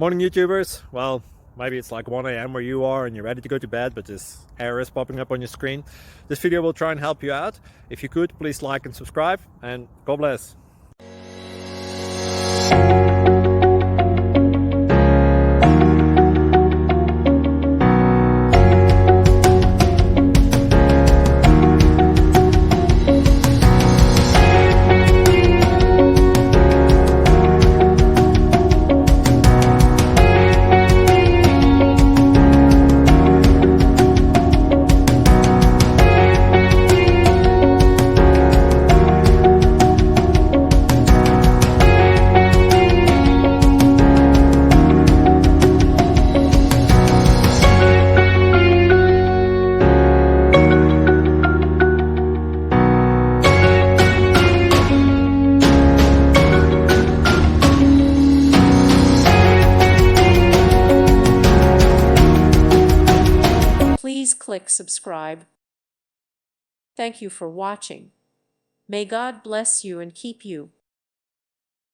Morning YouTubers. Well, maybe it's like 1 a.m. where you are and you're ready to go to bed, but this error is popping up on your screen. This video will try and help you out. If you could, please like and subscribe, and God bless. Please click subscribe. Thank you for watching. May God bless you and keep you.